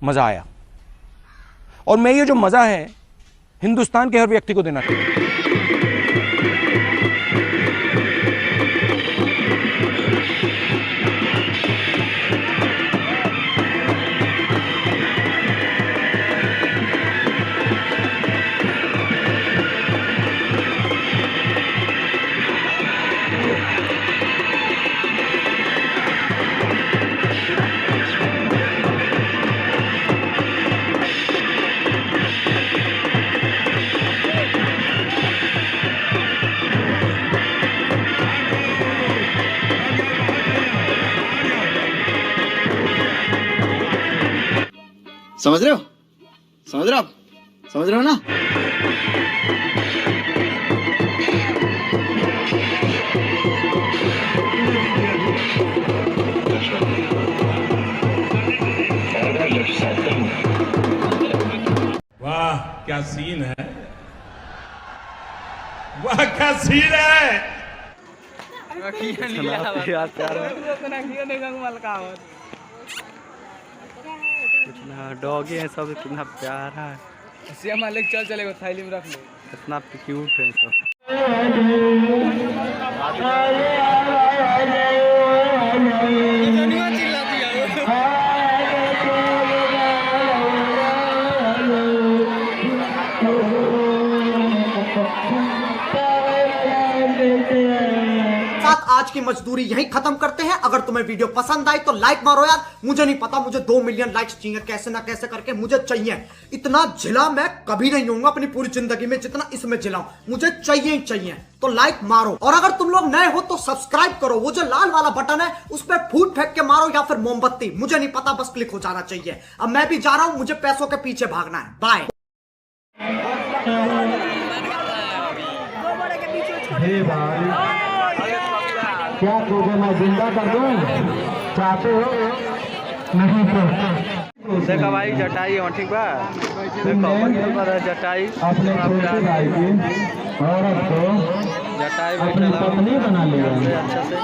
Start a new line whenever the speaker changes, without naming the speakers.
मज़ा आया। और मैं ये जो मज़ा है हिंदुस्तान के हर व्यक्ति को देना चाहूँगा।
समझ रहे हो? समझ रहे हो? समझ रहे हो ना?
वाह क्या सीन है, वाह क्या सीन है।
कितना डॉगी है सब, कितना प्यारा है।
मालिक चल चलेगा, थैली में रख लो।
कितना क्यूट है सब।
आज की मजदूरी यहीं खत्म करते हैं। अगर तुम्हें वीडियो पसंद आई तो लाइक मारो यार। मुझे नहीं पता, मुझे 2 मिलियन लाइक्स चाहिए, कैसे ना कैसे करके मुझे चाहिए। इतना झिला मैं कभी नहीं होऊंगा अपनी पूरी जिंदगी में जितना इसमें झिलाऊं, मुझे चाहिए ही चाहिए। तो लाइक मारो, और अगर तुम लोग नए हो तो सब्सक्राइब करो। वो जो लाल वाला बटन है उस पर फूट फेंक के मारो या फिर मोमबत्ती, मुझे नहीं पता, बस क्लिक हो जाना चाहिए। अब मैं भी जा रहा हूं, मुझे पैसों के पीछे भागना है। बाय।
क्या तुझे मैं जिंदा कर दूं? चाहते हो? नहीं तो
देखा भाई जटाई ठीक बा, देखो जटाई
अपने छोटे भाई की औरत को
जटाई
अपनी पत्नी बना लिया
अच्छे से।